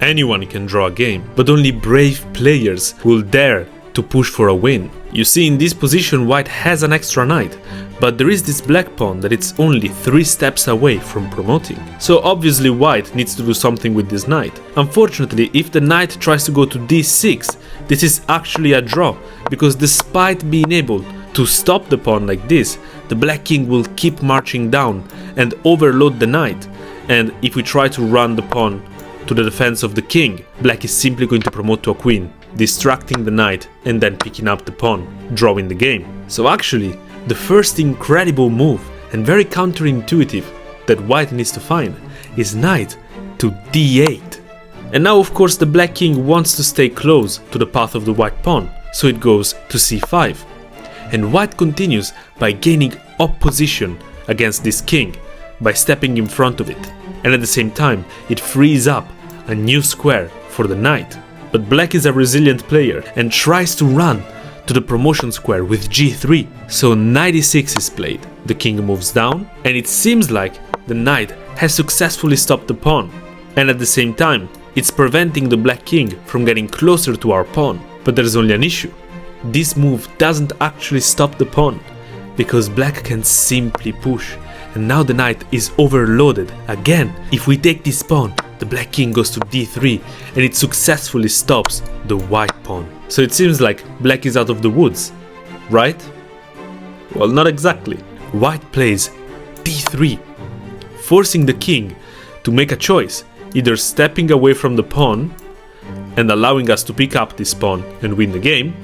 Anyone can draw a game, but only brave players will dare to push for a win. You see, in this position white has an extra knight, but there is this black pawn that it's only 3 steps away from promoting. So obviously white needs to do something with this knight. Unfortunately, if the knight tries to go to d6, this is actually a draw, because despite being able to stop the pawn like this, the black king will keep marching down and overload the knight, and if we try to run the pawn to the defense of the king, black is simply going to promote to a queen, distracting the knight and then picking up the pawn, drawing the game. So actually, the first incredible move, and very counterintuitive, that white needs to find is knight to d8. And now of course the black king wants to stay close to the path of the white pawn, so it goes to c5. And white continues by gaining opposition against this king, by stepping in front of it. And at the same time, it frees up a new square for the knight. But black is a resilient player and tries to run to the promotion square with g3. So knight e6 is played, the king moves down, and it seems like the knight has successfully stopped the pawn. And at the same time, it's preventing the black king from getting closer to our pawn. But there's only an issue. This move doesn't actually stop the pawn, because black can simply push, and now the knight is overloaded. Again, if we take this pawn, the black king goes to d3, and it successfully stops the white pawn. So it seems like black is out of the woods, right? Well, not exactly. White plays d3, forcing the king to make a choice, either stepping away from the pawn and allowing us to pick up this pawn and win the game,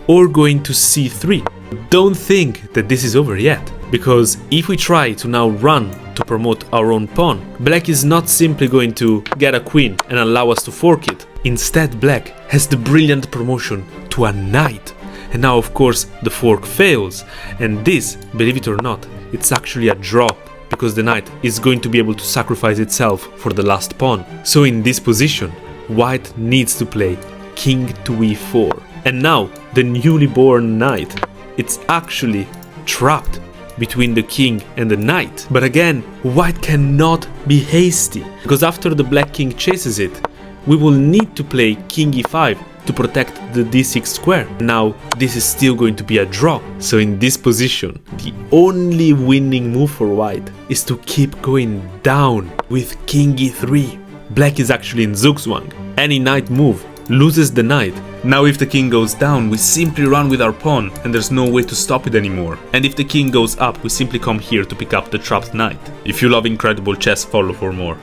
or going to c3. Don't think that this is over yet, because if we try to now run to promote our own pawn, black is not simply going to get a queen and allow us to fork it. Instead, black has the brilliant promotion to a knight. And now of course the fork fails, and this, believe it or not, it's actually a draw, because the knight is going to be able to sacrifice itself for the last pawn. So in this position, white needs to play king to e4. And now the newly born knight, it's actually trapped between the king and the knight. But again, white cannot be hasty, because after the black king chases it, we will need to play king e5 to protect the d6 square. Now this is still going to be a draw. So in this position, the only winning move for white is to keep going down with king e3. Black is actually in Zugzwang. Any knight move loses the knight. Now if the king goes down, we simply run with our pawn and there's no way to stop it anymore. And if the king goes up, we simply come here to pick up the trapped knight. If you love incredible chess, follow for more.